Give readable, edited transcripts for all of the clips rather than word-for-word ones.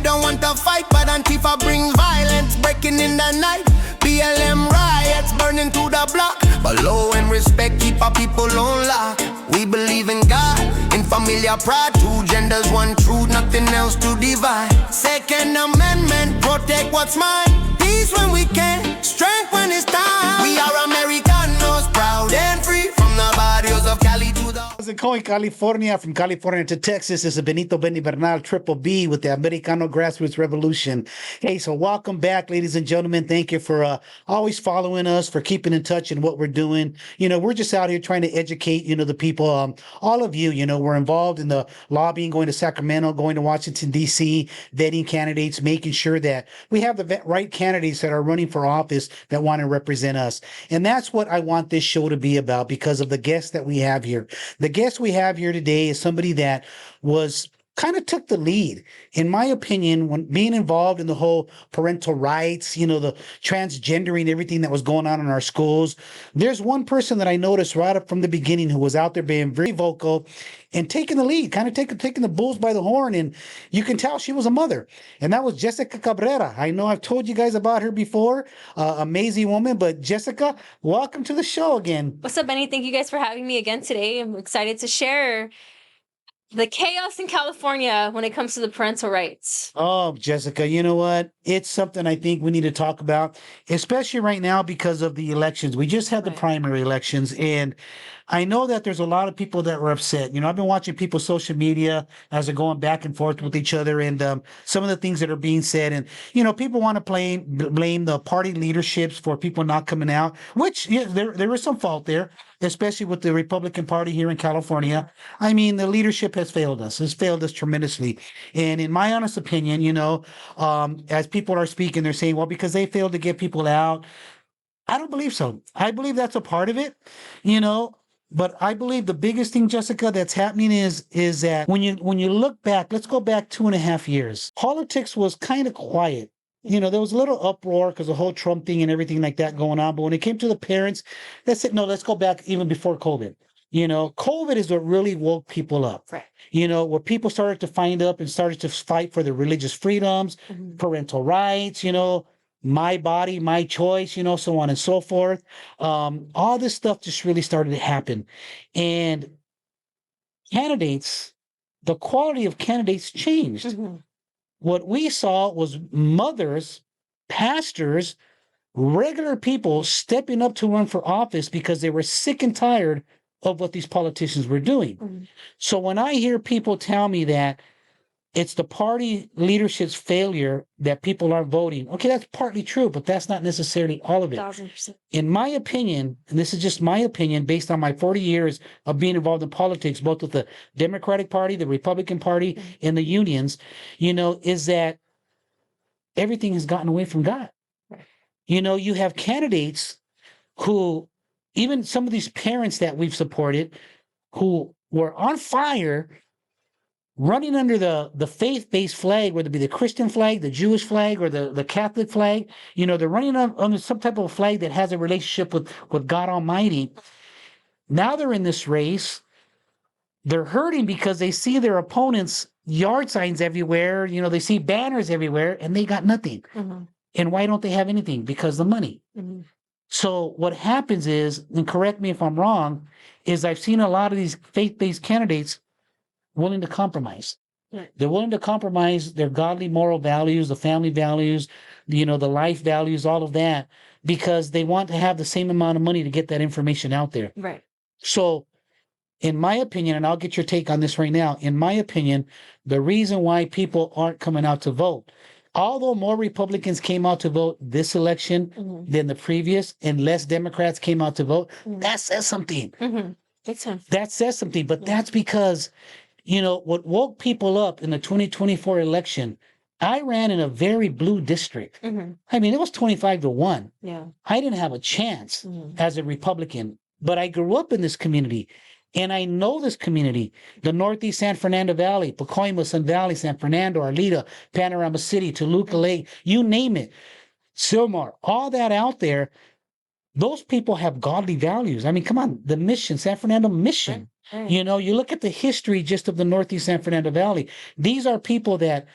don't want to fight, but Antifa brings violence. Breaking in the night, BLM riots, burning to the block. But law and respect keep our people on lock. We believe in God, in familiar pride. Two genders, one truth, nothing else to divide. Second Amendment, protect what's mine. Peace when we can, strength when it's time. We are Americanos, proud and free. From the barrios of Cali to the... Calling California, from California to Texas, this is Benito Bernal, Triple B with the Americano Grassroots Revolution. Hey, so welcome back, ladies and gentlemen. Thank you for always following us, for keeping in touch in what we're doing. You know, we're just out here trying to educate, you know, the people, all of you, you know, we're involved in the lobbying, going to Sacramento, going to Washington, D.C., vetting candidates, making sure that we have the right candidates that are running for office that want to represent us. And that's what I want this show to be about because of the guests that we have here. The guest we have here today is somebody that was kind of took the lead, in my opinion, when being involved in the whole parental rights, you know, the transgendering, everything that was going on in our schools. There's one person that I noticed right up from the beginning who was out there being very vocal and taking the lead, kind of taking the bulls by the horn. And you can tell she was a mother. And that was Jessica Cabrera. I know I've told you guys about her before. Amazing woman. But Jessica, welcome to the show again. What's up, Benny? Thank you guys for having me again today. I'm excited to share the chaos in California when it comes to the parental rights. Oh, Jessica, you know what? It's something I think we need to talk about, especially right now because of the elections. We just had the primary elections, and I know that there's a lot of people that were upset. You know, I've been watching people's social media as they're going back and forth with each other, and some of the things that are being said. And, you know, people want to blame the party leaderships for people not coming out, which there is some fault there, especially with the Republican Party here in California. I mean, the leadership has failed us. It's failed us tremendously. And in my honest opinion, you know, as people are speaking, they're saying, well, because they failed to get people out. I don't believe so. I believe that's a part of it, you know. But I believe the biggest thing, Jessica, that's happening is that when you look back, let's go back 2.5 years. Politics was kind of quiet. You know, there was a little uproar because the whole Trump thing and everything like that going on. But when it came to the parents, they said, no, let's go back even before COVID. You know, COVID is what really woke people up. Right. You know, where people started to find up and started to fight for their religious freedoms, parental rights, you know, my body, my choice, you know, so on and so forth. All this stuff just really started to happen. And candidates, the quality of candidates changed. What we saw was mothers, pastors, regular people stepping up to run for office because they were sick and tired of what these politicians were doing. So when I hear people tell me that it's the party leadership's failure that people aren't voting, okay, that's partly true, but that's not necessarily all of it. 1000%. In my opinion, and this is just my opinion based on my 40 years of being involved in politics, both with the Democratic Party, the Republican Party, and the unions, you know, is that everything has gotten away from God. You know, you have candidates who, even some of these parents that we've supported, who were on fire running under the faith-based flag, whether it be the Christian flag, the Jewish flag, or the Catholic flag. You know, they're running under some type of flag that has a relationship with God Almighty. Now they're in this race. They're hurting because they see their opponents' yard signs everywhere. You know, they see banners everywhere, and they got nothing. And why don't they have anything? Because the money. So what happens is, and correct me if I'm wrong, is I've seen a lot of these faith-based candidates willing to compromise. They're willing to compromise their godly moral values, the family values, you know, the life values, all of that, because they want to have the same amount of money to get that information out there. Right. So in my opinion, and I'll get your take on this right now, in my opinion, the reason why people aren't coming out to vote, although more Republicans came out to vote this election than the previous, and less Democrats came out to vote, that says something. That says something, but that's because, you know, what woke people up in the 2024 election, I ran in a very blue district. I mean, it was 25-1. Yeah. I didn't have a chance as a Republican, but I grew up in this community. And I know this community, the Northeast San Fernando Valley, Pacoima, Sun Valley, San Fernando, Arleta, Panorama City, Toluca Lake, you name it, Silmar, all that out there. Those people have godly values. I mean, come on, the mission, San Fernando mission. You know, you look at the history just of the Northeast San Fernando Valley. These are people that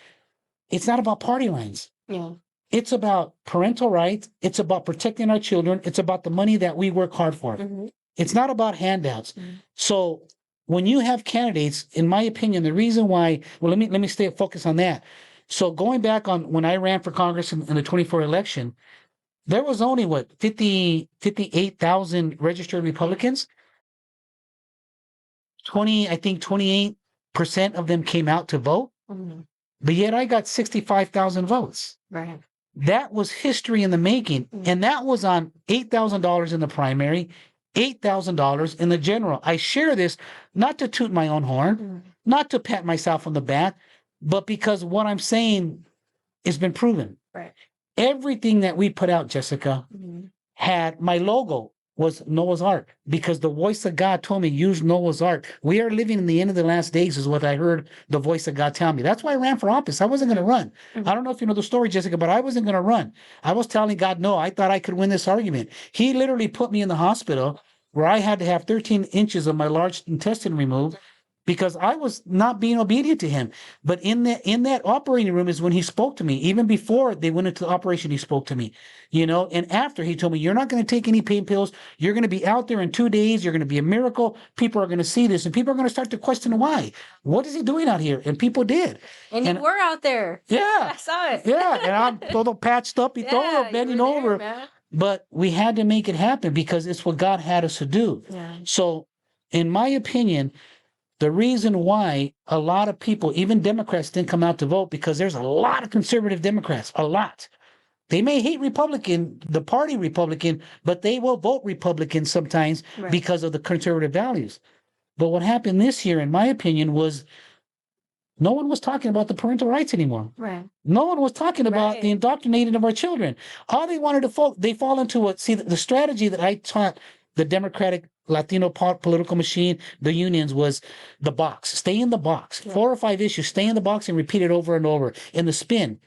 it's not about party lines. Yeah. It's about parental rights. It's about protecting our children. It's about the money that we work hard for. Mm-hmm. It's not about handouts. Mm-hmm. So when you have candidates, in my opinion, the reason why, well, let me stay focused on that. So going back on when I ran for Congress in the 24 election, there was only 58,000 registered Republicans. 28% of them came out to vote, Mm-hmm. but yet I got 65,000 votes. Right. That was history in the making. Mm-hmm. And that was on $8,000 in the primary, $8,000 in the general. I share this not to toot my own horn, Mm-hmm. not to pat myself on the back, but because what I'm saying has been proven. Right. Everything that we put out, Jessica, Mm-hmm. had my logo was Noah's Ark, because the voice of God told me use Noah's Ark. We are living in the end of the last days is what I heard the voice of God tell me. That's why I ran for office. I wasn't going to run. Mm-hmm. I don't know if you know the story, Jessica, but I wasn't going to run. I was telling God, no, I thought I could win this argument. He literally put me in the hospital where I had to have 13 inches of my large intestine removed because I was not being obedient to him. But in that operating room is when he spoke to me. Even before they went into the operation, he spoke to me, and after he told me, you're not going to take any pain pills. You're going to be out there in 2 days. You're going to be a miracle. People are going to see this and people are going to start to question why. What is he doing out here? And people did. And you were out there. Yeah. I saw it. Yeah. And I'm todo patched up, bending over. Man. But we had to make it happen because it's what God had us to do. Yeah. So in my opinion, the reason why a lot of people, even Democrats, didn't come out to vote, because there's a lot of conservative Democrats, a lot. They may hate Republican, the party Republican, but they will vote Republican sometimes because of the conservative values. But what happened this year, in my opinion, was no one was talking about the parental rights anymore. Right. No one was talking about the indoctrinating of our children. All they wanted to they fall into the strategy that I taught the Democratic Latino political machine, the unions, was the box. Stay in the box. Yeah. 4 or 5 issues, stay in the box and repeat it over and over. In the spin,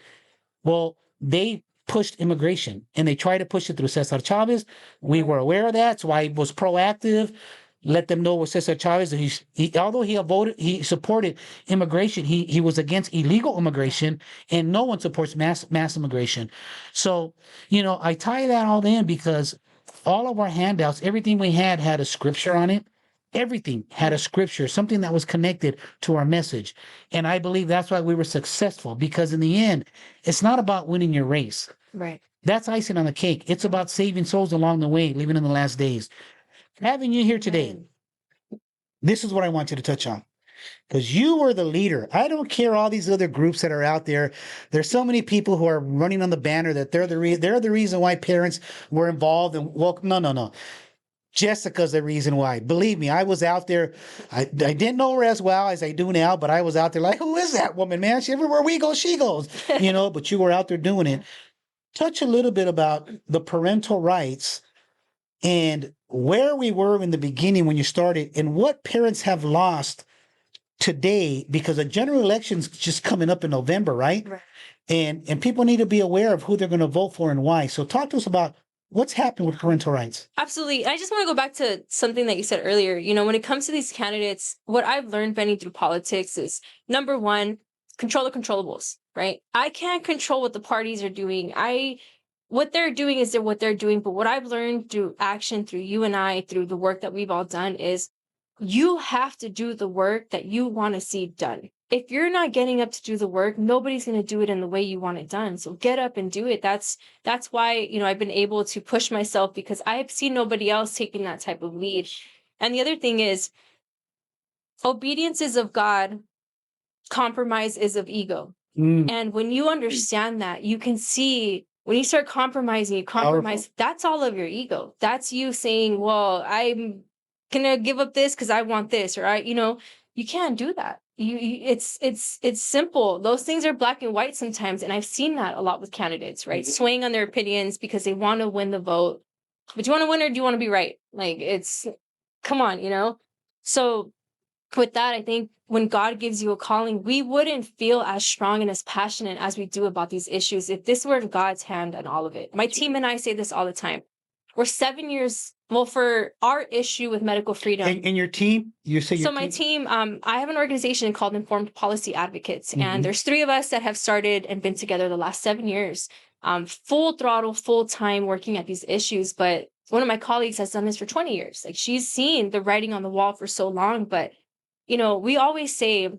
well, they pushed immigration and they tried to push it through Cesar Chavez. We were aware of that, so I was proactive. Let them know with Cesar Chavez that although he supported immigration, he was against illegal immigration, and no one supports mass immigration. So, I tie that all in because all of our handouts, everything we had a scripture on it. Everything had a scripture, something that was connected to our message. And I believe that's why we were successful, because in the end, it's not about winning your race. Right. That's icing on the cake. It's about saving souls along the way, living in the last days. Having you here today, this is what I want you to touch on. Because you were the leader. I don't care all these other groups that are out there. There's so many people who are running on the banner that they're the reason why parents were involved. And no. Jessica's the reason why. Believe me, I was out there. I didn't know her as well as I do now, but I was out there like, who is that woman, man? Everywhere we go, she goes. But you were out there doing it. Touch a little bit about the parental rights and where we were in the beginning when you started, and what parents have lost today, because a general election's just coming up in November, right? And people need to be aware of who they're going to vote for and why. So talk to us about what's happened with parental rights. Absolutely. I just want to go back to something that you said earlier. When it comes to these candidates, what I've learned, Benny, through politics is, number one, control the controllables, right? I can't control what the parties are doing. What they're doing is what they're doing. But what I've learned through action, through you and I, through the work that we've all done, is you have to do the work that you want to see done. If you're not getting up to do the work, nobody's going to do it in the way you want it done. So get up and do it. That's why, I've been able to push myself, because I have seen nobody else taking that type of lead. And the other thing is, obedience is of God, compromise is of ego. And when you understand that, you can see when you start compromising, you compromise, that's all of your ego. That's you saying, well, I'm gonna give up this because I want this, or you can't do that. It's simple. Those things are black and white sometimes, and I've seen that a lot with candidates, right? Swaying on their opinions because they want to win the vote. But do you want to win or do you want to be right? Come on, So with that, I think when God gives you a calling, we wouldn't feel as strong and as passionate as we do about these issues if this were in God's hand and all of it. My team and I say this all the time. we're 7 years. Well, for our issue with medical freedom. And your team, you say your so my team, I have an organization called Informed Policy Advocates, Mhm. and there's 3 of us that have started and been together the last 7 years, full throttle, full time working at these issues. But one of my colleagues has done this for 20 years. Like, she's seen the writing on the wall for so long. But, you know, we always say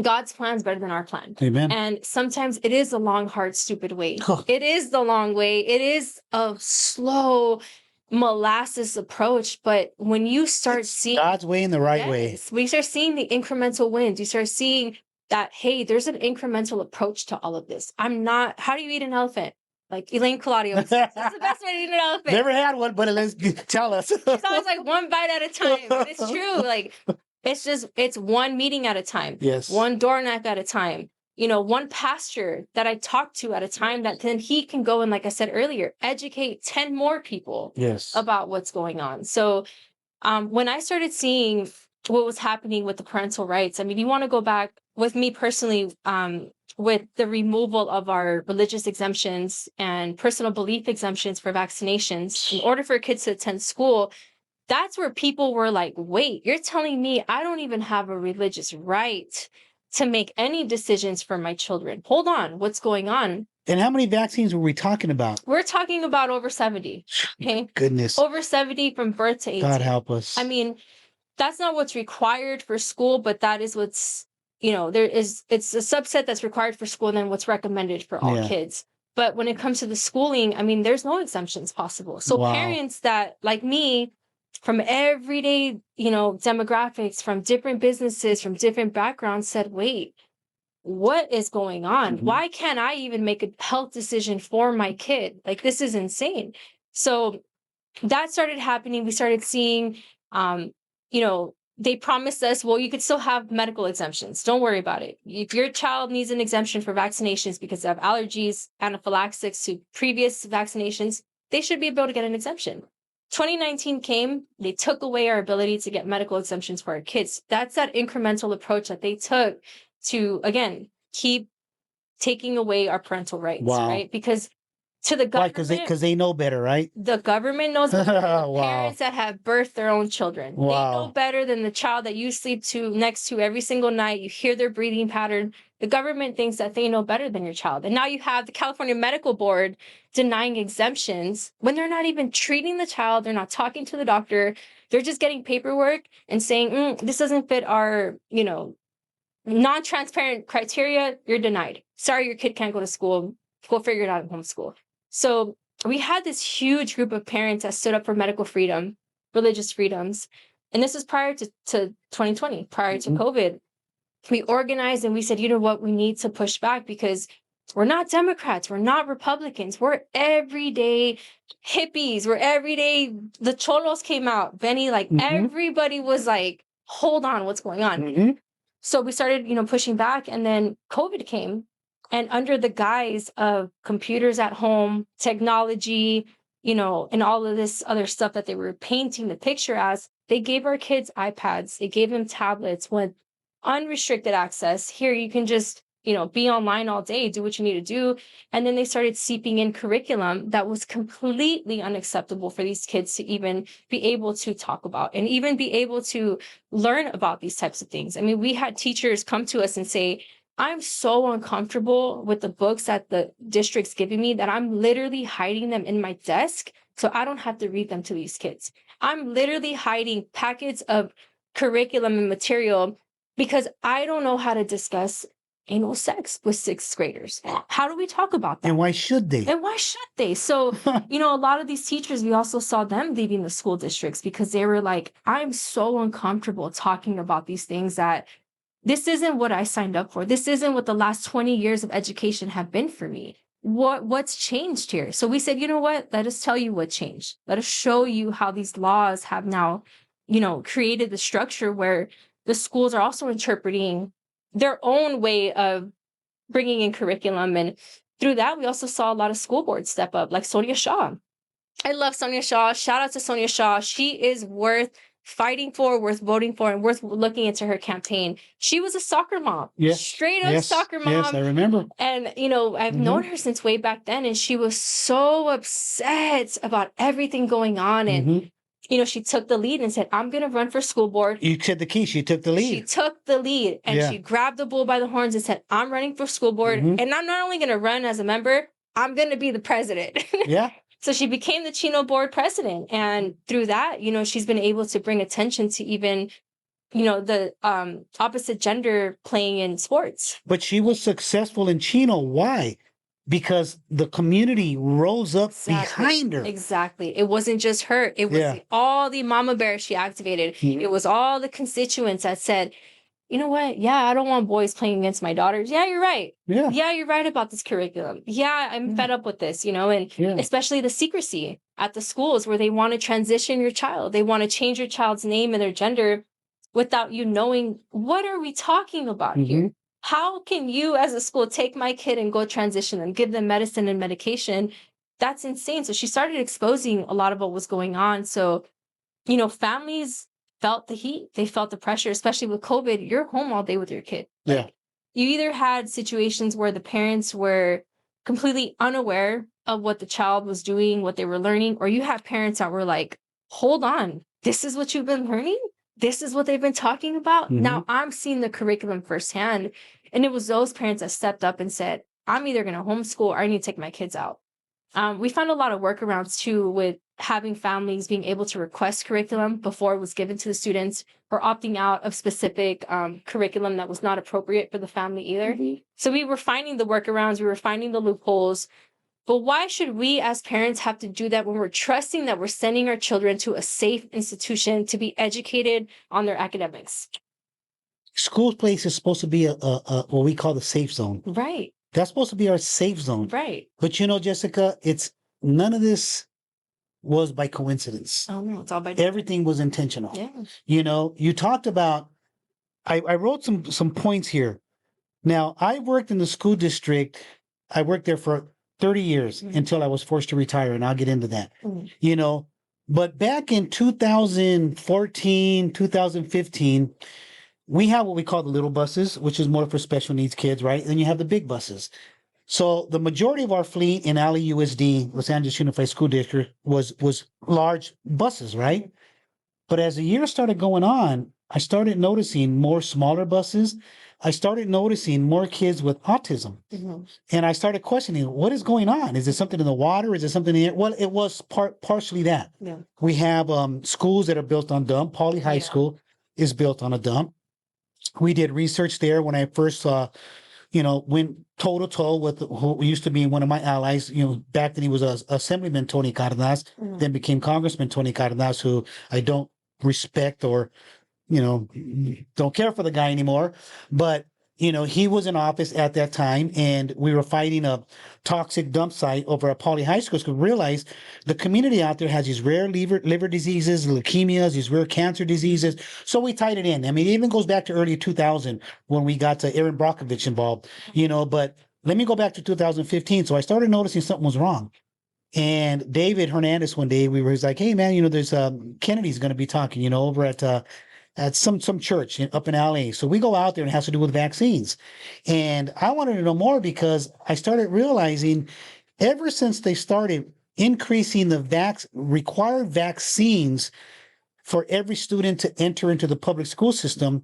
God's plan is better than our plan. Amen. And sometimes it is a long, hard, stupid way. It is the long way. It is a slow molasses approach. But when you start seeing God's way in the right way, we start seeing the incremental wins. You start seeing that, hey, there's an incremental approach to all of this. How do you eat an elephant? Like Elaine Claudio. That's the best way to eat an elephant. Never had one, but let's tell us. It's always like one bite at a time. But it's true. Like, it's one meeting at a time. Yes. One door knock at a time. You know, one pastor that I talk to at a time, that then he can go and, like I said earlier, educate 10 more people about what's going on. So when I started seeing what was happening with the parental rights, I mean, you want to go back with me personally, with the removal of our religious exemptions and personal belief exemptions for vaccinations in order for kids to attend school. That's where people were like, wait, you're telling me I don't even have a religious right to make any decisions for my children? Hold on, what's going on? And how many vaccines were we talking about? We're talking about over 70. Okay. Goodness. Over 70 from birth to 18. God help us. I mean, that's not what's required for school, but that is what's, you know, it's a subset that's required for school and then what's recommended for all kids. But when it comes to the schooling, I mean, there's no exemptions possible. So parents that, like me, from everyday, you know, demographics, from different businesses, from different backgrounds, said, wait, what is going on? Why can't I even make a health decision for my kid? Like, this is insane. So that started happening. We started seeing, you know, they promised us, well, you could still have medical exemptions. Don't worry about it. If your child needs an exemption for vaccinations because they have allergies, anaphylaxis to previous vaccinations, they should be able to get an exemption. 2019 came, they took away our ability to get medical exemptions for our kids. That's that incremental approach that they took to, again, keep taking away our parental rights, right? Because to the government, because they know better, right? The government knows better than the parents that have birthed their own children. They know better than the child that you sleep next to every single night. You hear their breathing pattern. The government thinks that they know better than your child. And now you have the California Medical Board denying exemptions when they're not even treating the child. They're not talking to the doctor. They're just getting paperwork and saying, this doesn't fit our, you know, non-transparent criteria. You're denied. Sorry, your kid can't go to school. Go figure it out in homeschool. So we had this huge group of parents that stood up for medical freedom, religious freedoms. And this was prior to 2020, prior to COVID. We organized and we said, you know what, we need to push back because we're not Democrats. We're not Republicans. We're everyday hippies. We're everyday. The cholos came out. Benny, like everybody was like, hold on, what's going on? So we started, you know, pushing back, and then COVID came. And under the guise of computers at home, technology, you know, and all of this other stuff that they were painting the picture as, they gave our kids iPads. They gave them tablets with unrestricted access. Here, you can just, you know, be online all day, do what you need to do. And then they started seeping in curriculum that was completely unacceptable for these kids to even be able to talk about and even be able to learn about these types of things. I mean, we had teachers come to us and say, I'm so uncomfortable with the books that the district's giving me that I'm literally hiding them in my desk so I don't have to read them to these kids. I'm literally hiding packets of curriculum and material because I don't know how to discuss anal sex with 6th graders. How do we talk about that? And why should they? So, you know, a lot of these teachers, we also saw them leaving the school districts because they were like, I'm so uncomfortable talking about these things that this isn't what I signed up for. This isn't what the last 20 years of education have been for me. What's changed here? So we said, you know what? Let us tell you what changed. Let us show you how these laws have now, you know, created the structure where the schools are also interpreting their own way of bringing in curriculum. And through that, we also saw a lot of school boards step up, like Sonia Shaw. I love Sonia Shaw. Shout out to Sonia Shaw. She is worth fighting for, worth voting for, and worth looking into her campaign. She was a soccer mom. Yes. Straight up Yes. soccer mom. Yes, I remember. And, you know, I've known her since way back then, and she was so upset about everything going on. And, you know, she took the lead and said, I'm going to run for school board. You said the key. She took the lead. She took the lead, and she grabbed the bull by the horns and said, I'm running for school board. And I'm not only going to run as a member, I'm going to be the president. Yeah. So she became the Chino board president. And through that, you know, she's been able to bring attention to even, you know, the opposite gender playing in sports. But she was successful in Chino. Why? Because the community rose up behind her. Exactly. It wasn't just her. It was all the mama bears she activated. It was all the constituents that said, you know what? Yeah, I don't want boys playing against my daughters. Yeah, you're right. Yeah, you're right about this curriculum. Yeah, I'm fed up with this, you know, and especially the secrecy at the schools where they want to transition your child. They want to change your child's name and their gender without you knowing, what are we talking about here? How can you as a school take my kid and go transition them, give them medicine and medication? That's insane. So she started exposing a lot of what was going on. So, you know, families felt the heat. They felt the pressure, especially with COVID. You're home all day with your kid. Like, you either had situations where the parents were completely unaware of what the child was doing, what they were learning, or you had parents that were like, hold on, this is what you've been learning? This is what they've been talking about? Now I'm seeing the curriculum firsthand. And it was those parents that stepped up and said, I'm either going to homeschool or I need to take my kids out. We found a lot of workarounds too with having families being able to request curriculum before it was given to the students, or opting out of specific curriculum that was not appropriate for the family either. So we were finding the workarounds, we were finding the loopholes. But why should we as parents have to do that when we're trusting that we're sending our children to a safe institution to be educated on their academics? School place is supposed to be a what we call the safe zone. Right. That's supposed to be our safe zone. Right. But you know, Jessica, it's none of this was by coincidence. Oh no, it's all by everything was intentional. Yeah. You know, you talked about I wrote some points here. Now, I worked in the school district. I worked there for 30 years until I was forced to retire, and I'll get into that. You know, but back in 2014, 2015, we have what we call the little buses, which is more for special needs kids, right? And then you have the big buses. So the majority of our fleet in LAUSD, Los Angeles Unified School District, was large buses, right? But as the years started going on, I started noticing more smaller buses. I started noticing more kids with autism. And I started questioning, what is going on? Is it something in the water? Is it something in the air? Well, it was partially that. We have schools that are built on dump. Pauley High School is built on a dump. We did research there when I first went toe-to-toe with who used to be one of my allies. You know, back then he was Assemblyman Tony Cardenas, then became Congressman Tony Cardenas, who I don't respect or, you know, don't care for the guy anymore. But, you know, he was in office at that time, and we were fighting a toxic dump site over at Pauley High School, because we realized the community out there has these rare liver diseases, leukemias, these rare cancer diseases. So we tied it in. I mean, it even goes back to early 2000 when we got to Aaron Brockovich involved, you know, but let me go back to 2015. So I started noticing something was wrong. And David Hernandez one day, he's like, hey man, you know, there's Kennedy's going to be talking, you know, over at some church up in LA. So we go out there, and it has to do with vaccines. And I wanted to know more because I started realizing ever since they started increasing the required vaccines for every student to enter into the public school system,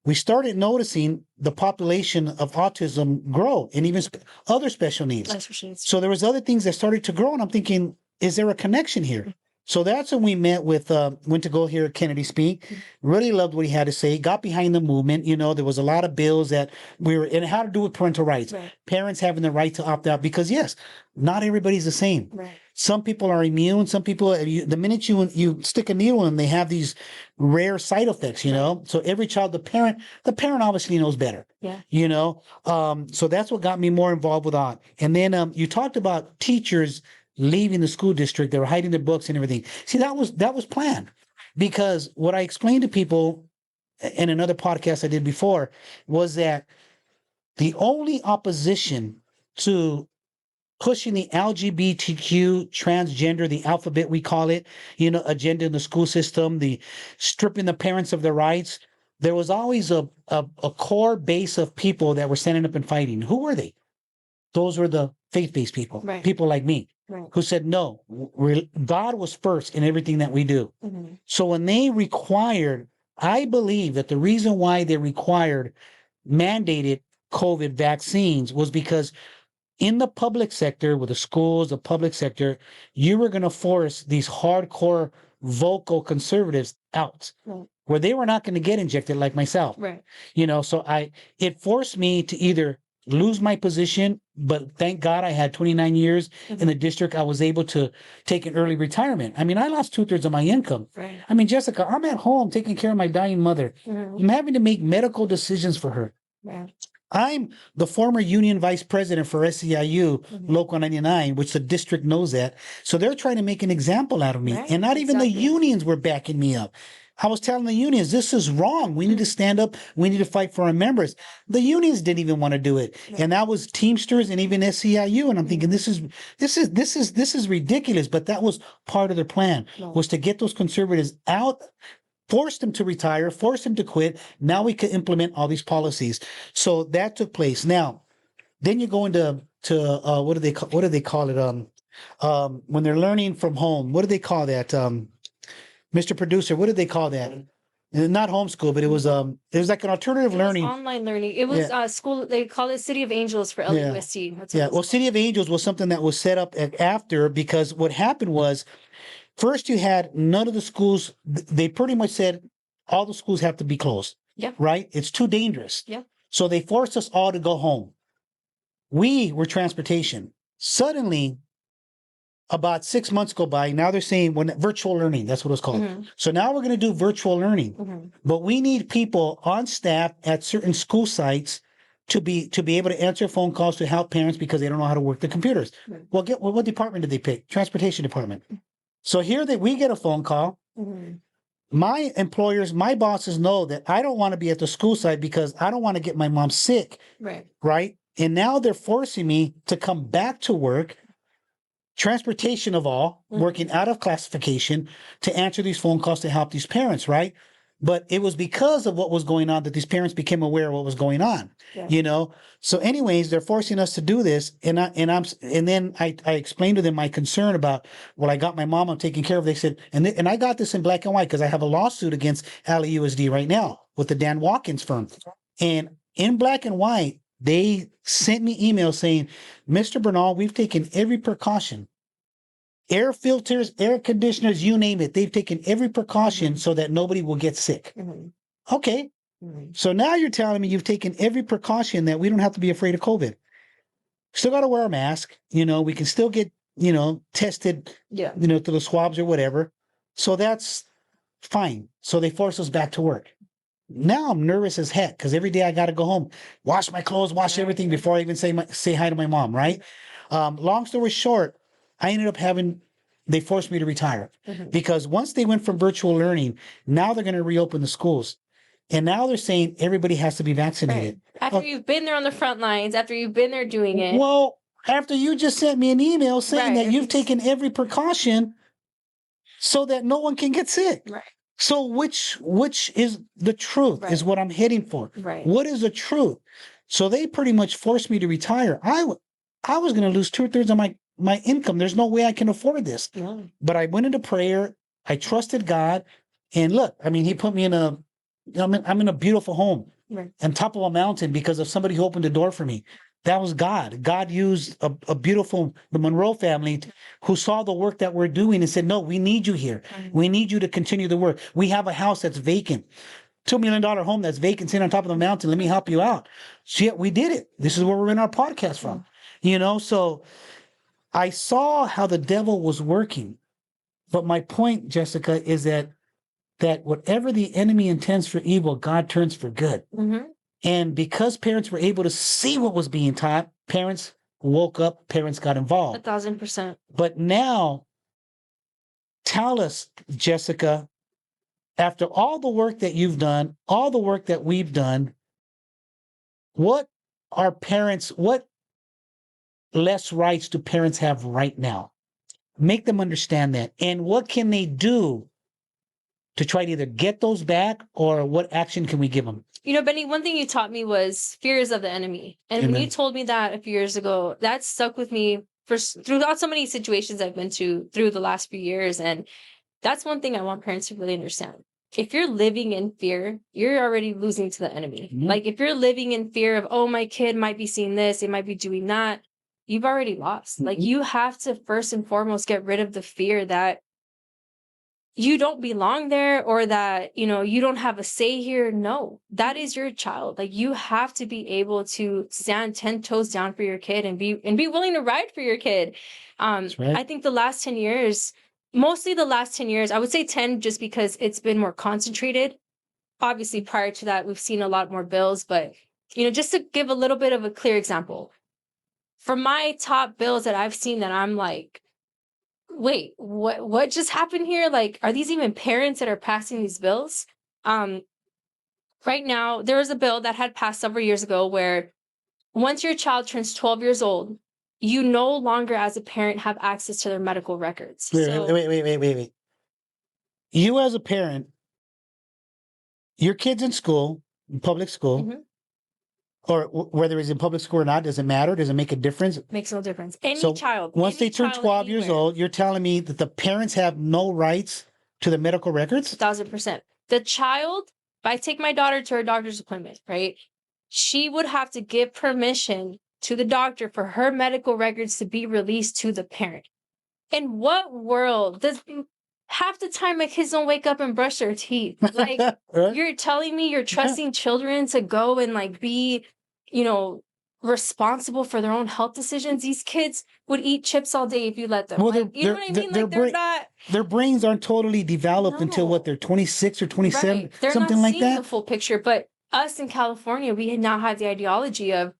we started noticing the population of autism grow, and even other special needs. So there was other things that started to grow, and I'm thinking, is there a connection here? So that's when we met with, went to go hear Kennedy speak. Really loved what he had to say, got behind the movement. You know, there was a lot of bills that and it had to do with parental rights. Parents having the right to opt out, because yes, not everybody's the same. Some people are immune. Some people, the minute you stick a needle in them, they have these rare side effects, you know? So every child, the parent obviously knows better, you know? So that's what got me more involved with that. And then you talked about teachers leaving the school district. They were hiding their books and everything. See, that was planned, because what I explained to people in another podcast I did before was that the only opposition to pushing the LGBTQ, transgender, the alphabet we call it, agenda in the school system, the stripping the parents of their rights, there was always a core base of people that were standing up and fighting. Who were they? Those were the faith-based people, Right. people like me, Right. who said, no, God was first in everything that we do. Mm-hmm. So when they required, I believe that the reason why they mandated COVID vaccines was because in the public sector, with the schools, the public sector, you were going to force these hardcore vocal conservatives out, Right. where they were not going to get injected like myself. Right. So it forced me to either lose my position, but thank God I had 29 years in the district. I was able to take an early retirement. I mean, I lost 2/3 of my income. Right. I mean, Jessica, I'm at home taking care of my dying mother. Mm-hmm. I'm having to make medical decisions for her. Right. I'm the former union vice president for SEIU, Mm-hmm. Local 99, which the district knows that. So they're trying to make an example out of me. Right, And not even the exactly. unions were backing me up. I was telling the unions, this is wrong. We need to stand up. We need to fight for our members. The unions didn't even want to do it. Right. And that was Teamsters and even SEIU. And I'm thinking, this is ridiculous. But that was part of their plan, Right. was to get those conservatives out, force them to retire, force them to quit. Now we could implement all these policies. So that took place. Now, then you go into what do they call it? When they're learning from home, what do they call that? Mr. Producer, what did they call that? Not homeschool, but it was like an alternative It was learning. online learning. It was school. They call it City of Angels for LUSC. That's what Yeah, it's well, called. City of Angels was something that was set up after, because what happened was, first you had none of the schools, they pretty much said all the schools have to be closed. Yeah. Right? It's too dangerous. Yeah. So they forced us all to go home. We were transportation. Suddenly, about 6 months go by. Now they're saying virtual learning, that's what it's called. Mhm. So now we're going to do virtual learning, Mhm. but we need people on staff at certain school sites to be able to answer phone calls to help parents because they don't know how to work the computers. Right. Well, what department did they pick? Transportation department. So here we get a phone call. Mhm. My employers, my bosses know that I don't want to be at the school site because I don't want to get my mom sick, Right. right? And now they're forcing me to come back to work, transportation of all, Mhm. working out of classification to answer these phone calls to help these parents, right? But it was because of what was going on that these parents became aware of what was going on, Yeah. So anyways, they're forcing us to do this. And then I explained to them my concern about, well, I got my mom, I'm taking care of. They said, and I got this in black and white because I have a lawsuit against LAUSD right now with the Dan Watkins firm. And in black and white, they sent me emails saying, Mr. Bernal, we've taken every precaution. Air filters, air conditioners, you name it. They've taken every precaution Mhm. so that nobody will get sick. Mhm. Okay. Mhm. So now you're telling me you've taken every precaution that we don't have to be afraid of COVID. Still got to wear a mask. We can still get, tested, Yeah. through the swabs or whatever. So that's fine. So they force us back to work. Now I'm nervous as heck because every day I got to go home, wash my clothes, wash Right. everything before I even say hi to my mom, right? Long story short, I ended up they forced me to retire Mhm. because once they went from virtual learning, now they're going to reopen the schools. And now they're saying everybody has to be vaccinated. Right. After Oh. you've been there on the front lines, after you've been there doing it. Well, after you just sent me an email saying Right. that you've taken every precaution so that no one can get sick. Right. So which is the truth is Right. what I'm heading for. Right. What is the truth? So they pretty much forced me to retire. I was going to lose 2/3 of my income. There's no way I can afford this. No. But I went into prayer. I trusted God. And look, I mean, he put me I'm in a beautiful home Right. on top of a mountain because of somebody who opened the door for me. That was God. God used the Monroe family who saw the work that we're doing and said, no, we need you here. Mhm. We need you to continue the work. We have a house that's vacant, $2 million home that's vacant, sitting on top of the mountain. Let me help you out. So yeah, we did it. This is where we're in our podcast from. So I saw how the devil was working. But my point, Jessica, is that whatever the enemy intends for evil, God turns for good. Mhm. And because parents were able to see what was being taught, parents woke up, parents got involved. 1,000%. But now, tell us, Jessica, after all the work that you've done, all the work that we've done, what less rights do parents have right now? Make them understand that. And what can they do to try to either get those back, or what action can we give them? You know, Benny, one thing you taught me was fear is of the enemy. And when you told me that a few years ago, that stuck with me throughout so many situations I've been to through the last few years. And that's one thing I want parents to really understand. If you're living in fear, you're already losing to the enemy. Mhm. Like if you're living in fear of, oh, my kid might be seeing this, they might be doing that, you've already lost. Like you have to first and foremost get rid of the fear that you don't belong there, or that, you know, you don't have a say here. No, that is your child. Like you have to be able to stand 10 toes down for your kid and be willing to ride for your kid. That's right. I think the last 10 years, mostly the last 10 years, I would say 10 just because it's been more concentrated. Obviously, prior to that, we've seen a lot more bills, but, you know, just to give a little bit of a clear example, for my top bills that I've seen that I'm like, wait, what just happened here? Like, are these even parents that are passing these bills? Right now, there was a bill that had passed several years ago where once your child turns 12 years old, you no longer as a parent have access to their medical records. Wait. You as a parent, your kid's in school, in public school, Mhm. or whether he's in public school or not, does it matter? Does it make a difference? Makes no difference. Any So child. Once any they turn child 12 years anywhere. old, you're telling me that the parents have no rights to the medical records? 1,000%. The child, if I take my daughter to her doctor's appointment, right, she would have to give permission to the doctor for her medical records to be released to the parent. In what world does half the time my kids don't wake up and brush their teeth? Like, Right? you're telling me you're trusting children to go and like be, you know, responsible for their own health decisions? These kids would eat chips all day if you let them. Well, Like, you know what I mean? Like they're not. Their brains aren't totally developed until what, No. they're 26 or 27, Right. They're something not like seeing that. the full picture. But us in California, we now have the ideology of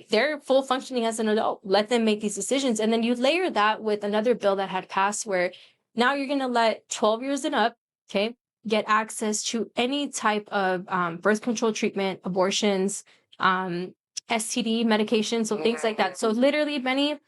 they're full functioning as an adult. Let them make these decisions. And then you layer that with another bill that had passed where now you're going to let 12 years and up, okay, get access to any type of birth control treatment, abortions, STD medication, so things like that. So literally, Benny,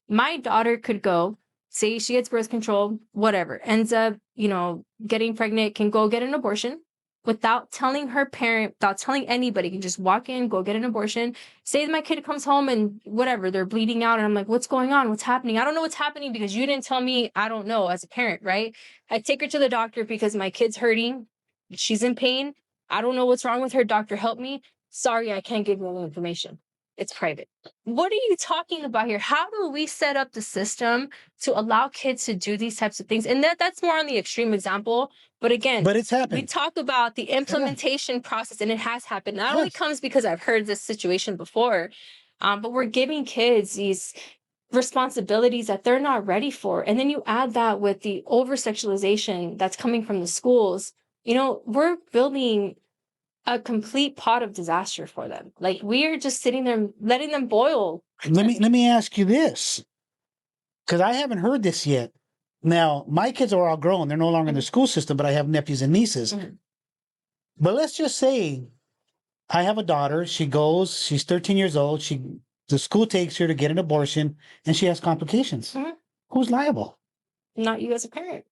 my daughter could go, say she gets birth control, whatever, ends up, you know, getting pregnant, can go get an abortion without telling her parent, without telling anybody, can just walk in, go get an abortion. Say my kid comes home and whatever, they're bleeding out. And I'm like, what's going on? What's happening? I don't know what's happening because you didn't tell me. I don't know as a parent, right? I take her to the doctor because my kid's hurting. She's in pain. I don't know what's wrong with her. Doctor, help me. Sorry, I can't give you any information. It's private. What are you talking about here? How do we set up the system to allow kids to do these types of things? And that's more on the extreme example. But again, But it's happening. we talk about the implementation process, and it has happened. Not only comes because I've heard this situation before, but we're giving kids these responsibilities that they're not ready for. And then you add that with the over-sexualization that's coming from the schools. You know, we're building a complete pot of disaster for them. Like we're just sitting there letting them boil. Let me ask you this, because I haven't heard this yet. Now, my kids are all grown. They're no longer in the school system, but I have nephews and nieces. Mhm. But let's just say I have a daughter. She goes, she's 13 years old. The school takes her to get an abortion and she has complications. Mhm. Who's liable? Not you as a parent.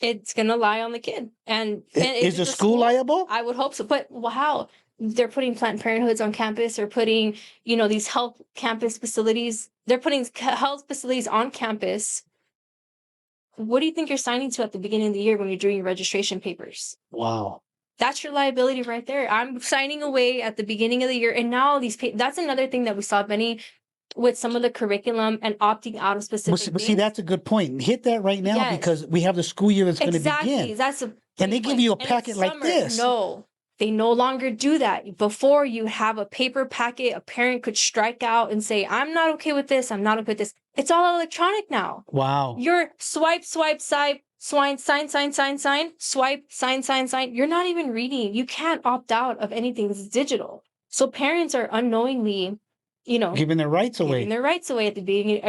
It's going to lie on the kid. And Is the school liable? I would hope so. But how? They're putting Planned Parenthoods on campus. They're putting, you know, these health campus facilities. They're putting health facilities on campus. What do you think you're signing to at the beginning of the year when you're doing your registration papers? Wow. That's your liability right there. I'm signing away at the beginning of the year. And now these that's another thing that we saw, Benny, with some of the curriculum and opting out of specific But see, that's a good point. Hit that right now. Yes. Because we have the school year that's going to begin. That's a And they great give point. you a And it's packet like summer. this. No, they no longer do that. Before, you have a paper packet, a parent could strike out and say, I'm not okay with this. I'm not okay with this. It's all electronic now. Wow. You're swipe, sign, swipe, sign. You're not even reading. You can't opt out of anything that's digital. So parents are unknowingly, you know, Giving their rights away. Giving their rights away at the beginning,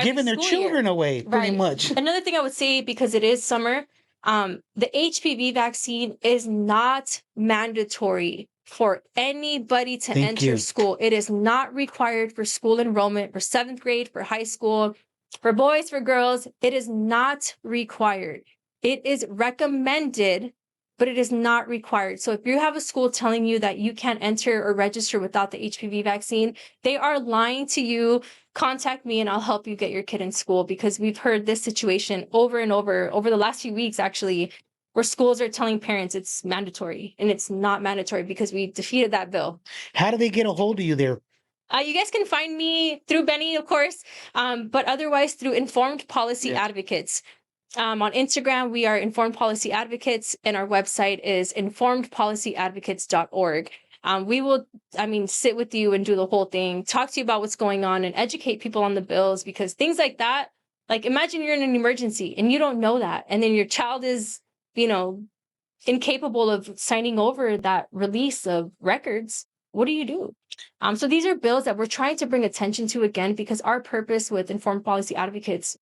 Giving their school children year. away, pretty Right. much. Another thing I would say, because it is summer, the HPV vaccine is not mandatory for anybody to Thank enter you. school. It is not required for school enrollment for 7th grade, for high school, for boys, for girls. It is not required. It is recommended, but it is not required. So if you have a school telling you that you can't enter or register without the HPV vaccine, they are lying to you. Contact me and I'll help you get your kid in school, because we've heard this situation over and over the last few weeks, actually, where schools are telling parents it's mandatory, and it's not mandatory because we defeated that bill. How do they get a hold of you there? You guys can find me through Benny, of course, but otherwise through Informed Policy Advocates. On Instagram, we are Informed Policy Advocates, and our website is informedpolicyadvocates.org. We will, sit with you and do the whole thing, talk to you about what's going on and educate people on the bills, because things like that, like imagine you're in an emergency and you don't know that. And then your child is, incapable of signing over that release of records. What do you do? So these are bills that we're trying to bring attention to, again, because our purpose with Informed Policy Advocates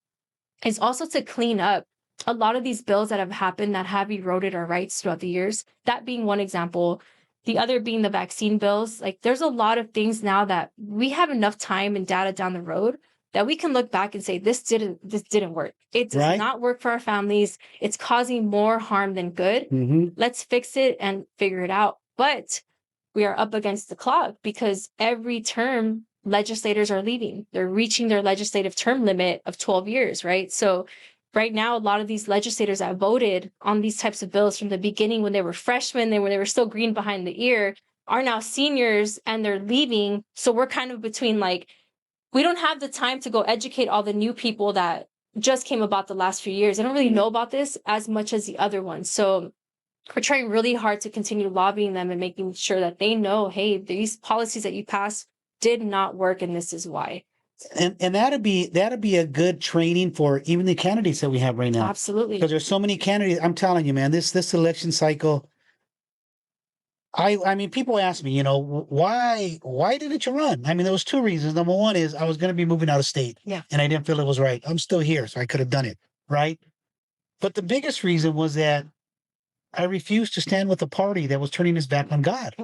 is also to clean up a lot of these bills that have happened that have eroded our rights throughout the years. That being one example. The other being the vaccine bills. Like, there's a lot of things now that we have enough time and data down the road that we can look back and say, this didn't work. It does not work for our families. It's causing more harm than good. Let's fix it and figure it out. But we are up against the clock, because every term legislators are leaving. They're reaching their legislative term limit of 12 years, right? So right now, a lot of these legislators that voted on these types of bills from the beginning, when they were freshmen, they were still green behind the ear, are now seniors and they're leaving. So we're kind of between, like, we don't have the time to go educate all the new people that just came about the last few years. They don't really know about this as much as the other ones. So we're trying really hard to continue lobbying them and making sure that they know, hey, these policies that you passed did not work, and this is why. And that'd be a good training for even the candidates that we have right now. Absolutely. Because there's so many candidates. I'm telling you, man, this election cycle, I mean, people ask me, why didn't you run? I mean, there was 2 reasons. Number one is I was going to be moving out of state. Yeah. And I didn't feel it was right. I'm still here, so I could have done it, right? But the biggest reason was that I refused to stand with a party that was turning its back on God.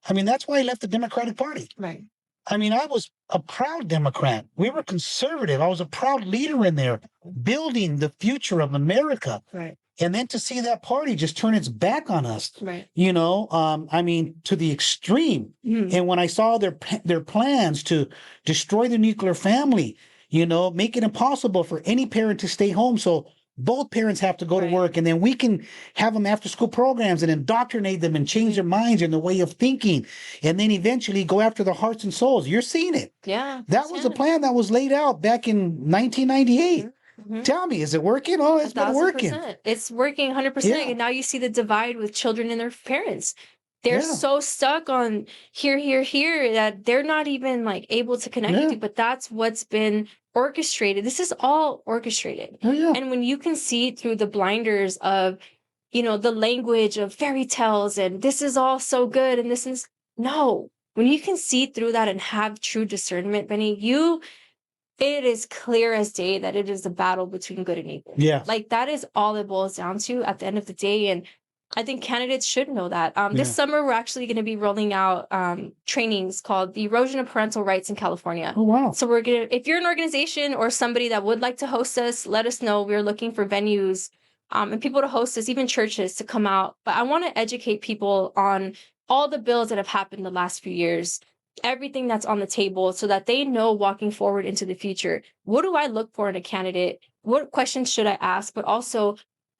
I mean, that's why I left the Democratic Party. Right. I mean, I was a proud Democrat. We were conservative. I was a proud leader in there, building the future of America. Right. And then to see that party just turn its back on us, right. I mean, to the extreme. And when I saw their plans to destroy the nuclear family, make it impossible for any parent to stay home. So both parents have to go to work, and then we can have them after school programs and indoctrinate them and change their minds and the way of thinking. And then eventually go after their hearts and souls. You're seeing it. Yeah. That was a plan that was laid out back in 1998. Tell me, is it working? Oh, it's been working. It's working 100%. Yeah. And now you see the divide with children and their parents. They're so stuck on here that they're not even like able to connect with you. But that's what's been orchestrated. This is all orchestrated. And when you can see through the blinders of, the language of fairy tales and this is all so good and this is when you can see through that and have true discernment, Benny, it is clear as day that it is a battle between good and evil. Yeah. Like, that is all it boils down to at the end of the day. And I think candidates should know that. This summer, we're actually going to be rolling out trainings called the Erosion of Parental Rights in California. Oh, wow. So if you're an organization or somebody that would like to host us, let us know. We're looking for venues and people to host us, even churches to come out. But I want to educate people on all the bills that have happened the last few years, everything that's on the table, so that they know walking forward into the future, what do I look for in a candidate? What questions should I ask? But also,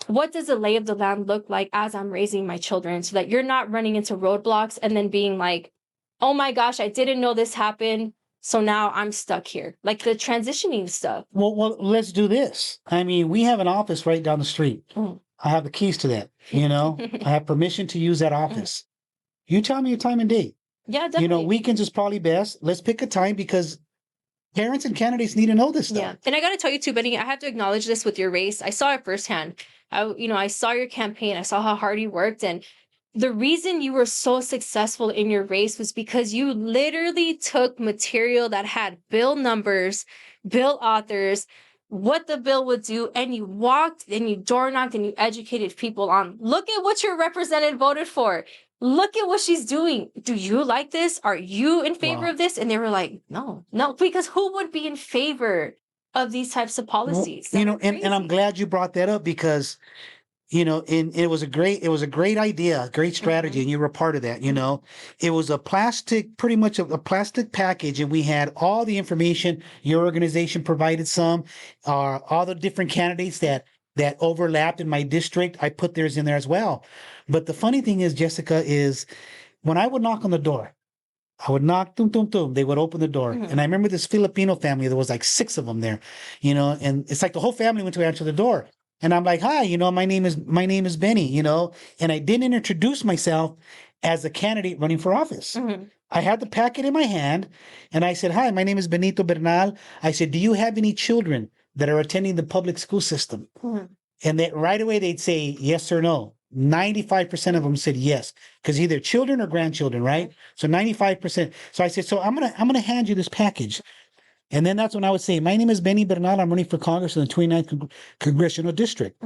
what does the lay of the land look like as I'm raising my children, so that you're not running into roadblocks and then being like, oh my gosh, I didn't know this happened, so now I'm stuck here. Like the transitioning stuff. Well, let's do this. I mean, we have an office right down the street. I have the keys to that, I have permission to use that office. You tell me your time and date. Yeah, definitely. Weekends is probably best. Let's pick a time, because parents and candidates need to know this stuff. Yeah. And I got to tell you too, Benny, I have to acknowledge this with your race. I saw it firsthand. I saw your campaign. I saw how hard you worked. And the reason you were so successful in your race was because you literally took material that had bill numbers, bill authors, what the bill would do, and you walked and you door knocked and you educated people on, look at what your representative voted for. look at what she's doing. Do you like this? Are you in favor of this? And they were like, no, because who would be in favor of these types of policies? You know, and I'm glad you brought that up because, you know, and it was a great idea, great strategy, and you were part of that. You know, it was pretty much a plastic package, and we had all the information. Your organization provided some, all the different candidates that overlapped in my district. I put theirs in there as well. But the funny thing is, Jessica, is when I would knock on the door, I would knock, boom, boom, boom. They would open the door. And I remember this Filipino family, there was like 6 of them there, you know, and it's like the whole family went to answer the door. And I'm like, hi, you know, my name is Benny, you know, and I didn't introduce myself as a candidate running for office. I had the packet in my hand and I said, hi, my name is Benito Bernal. I said, do you have any children that are attending the public school system? And that right away they'd say yes or no. 95% of them said yes, because either children or grandchildren, right? So 95%. So I said, so I'm gonna hand you this package. And then that's when I would say, my name is Benny Bernal. I'm running for Congress in the 29th Congressional District.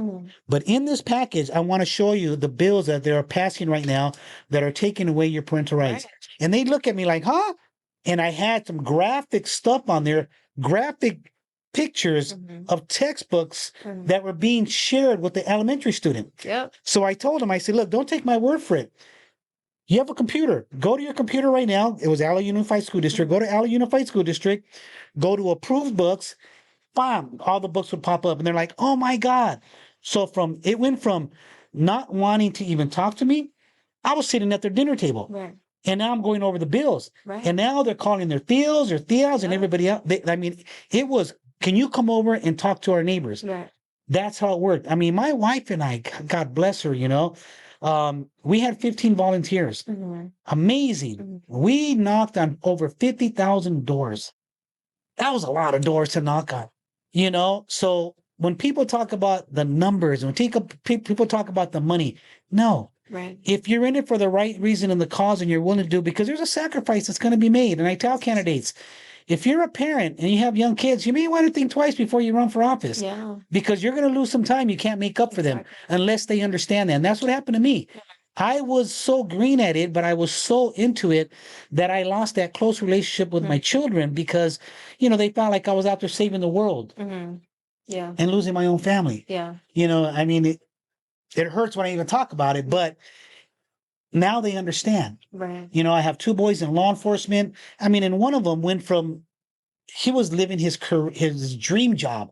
But in this package, I want to show you the bills that they're passing right now that are taking away your parental rights. And they look at me like, huh? And I had some graphic stuff on there, graphic pictures of textbooks that were being shared with the elementary student. So I told him, I said, look, don't take my word for it. You have a computer. Go to your computer right now. It was Allen Unified School District. Go to Allen Unified School District. Go to approved books. Bam! All the books would pop up. And they're like, oh my God. So it went from not wanting to even talk to me. I was sitting at their dinner table. And now I'm going over the bills. And now they're calling their theos or theos and everybody else. I mean, it was, can you come over and talk to our neighbors? That's how it worked. I mean, my wife and I, God bless her, you know, we had 15 volunteers. Amazing. We knocked on over 50,000 doors. That was a lot of doors to knock on, you know? So when people talk about the numbers, when people talk about the money, no. If you're in it for the right reason and the cause and you're willing to do it, because there's a sacrifice that's going to be made. And I tell candidates, if you're a parent and you have young kids, you may want to think twice before you run for office. Because you're going to lose some time you can't make up for them unless they understand that. And that's what happened to me. I was so green at it, but I was so into it that I lost that close relationship with my children because, you know, they felt like I was out there saving the world and losing my own family. You know, I mean, it hurts when I even talk about it, but now they understand. You know, I have 2 boys in law enforcement. I mean, and one of them went from, he was living his dream job,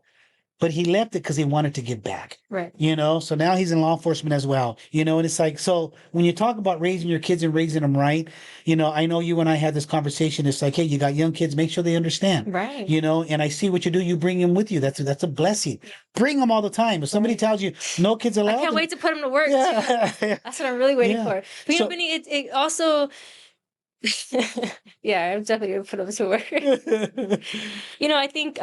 but he left it because he wanted to give back. You know, so now he's in law enforcement as well. You know, and it's like, so when you talk about raising your kids and raising them right, you know, I know you and I had this conversation. It's like, hey, you got young kids, make sure they understand. You know, and I see what you do. You bring them with you. That's a blessing. Bring them all the time. If somebody tells you no kids allowed, I can't wait to put them to work. Too. That's what I'm really waiting for. But you know, Benny, it also. Yeah, I'm definitely gonna put them to work. You know, I think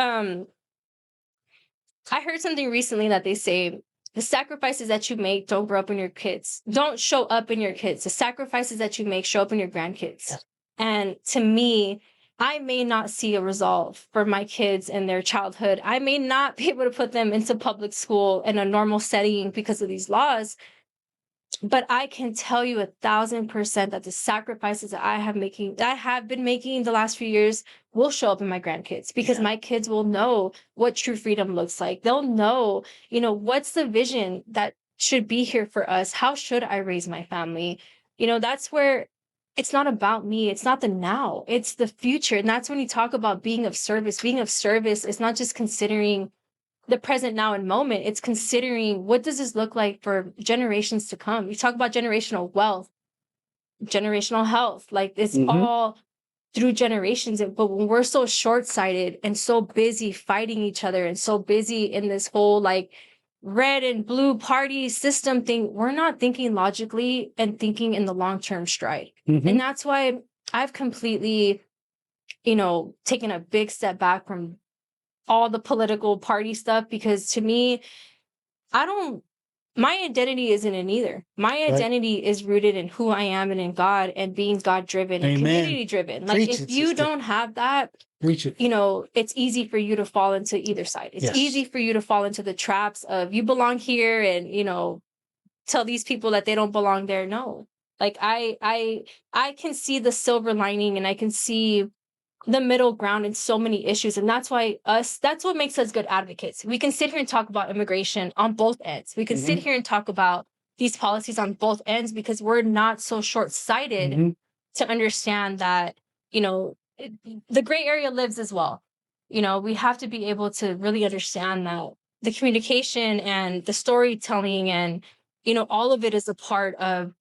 I heard something recently that they say the sacrifices that you make don't grow up in your kids, don't show up in your kids. The sacrifices that you make show up in your grandkids. And to me, I may not see a resolve for my kids in their childhood. I may not be able to put them into public school in a normal setting because of these laws. But I can tell you 1,000% that the sacrifices that I have been making the last few years will show up in my grandkids because my kids will know what true freedom looks like. They'll know, you know, what's the vision that should be here for us? How should I raise my family? You know, that's where it's not about me. It's not the now. It's the future. And that's when you talk about being of service. Being of service is not just considering the present now and moment. It's considering what does this look like for generations to come. You talk about generational wealth, generational health, like it's all through generations. But when we're so short-sighted and so busy fighting each other and so busy in this whole like red and blue party system thing, we're not thinking logically and thinking in the long-term stride. And that's why I've completely, you know, taken a big step back from all the political party stuff, because to me, my identity isn't in either. My identity is rooted in who I am and in God and being God-driven and community-driven. Like if you don't have that, you know, it's easy for you to fall into either side. It's easy for you to fall into the traps of you belong here and, you know, tell these people that they don't belong there. No, Like I can see the silver lining, and I can see the middle ground in so many issues. And that's what makes us good advocates. We can sit here and talk about immigration on both ends. We can sit here and talk about these policies on both ends, because we're not so short-sighted to understand that, the gray area lives as well. We have to be able to really understand that the communication and the storytelling and, all of it is a part of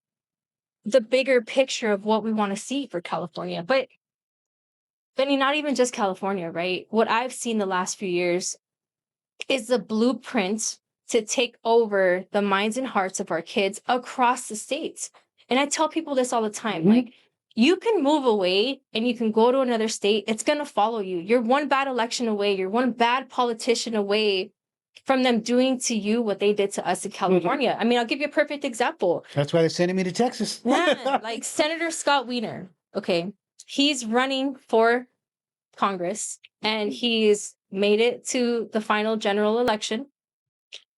the bigger picture of what we want to see for California. But Benny, not even just California, right? What I've seen the last few years is the blueprint to take over the minds and hearts of our kids across the states. And I tell people this all the time, like, you can move away and you can go to another state. It's going to follow you. You're one bad election away. You're one bad politician away from them doing to you what they did to us in California. I mean, I'll give you a perfect example. That's why they're sending me to Texas. Man, like Senator Scott Wiener. Okay. He's running for Congress and he's made it to the final general election.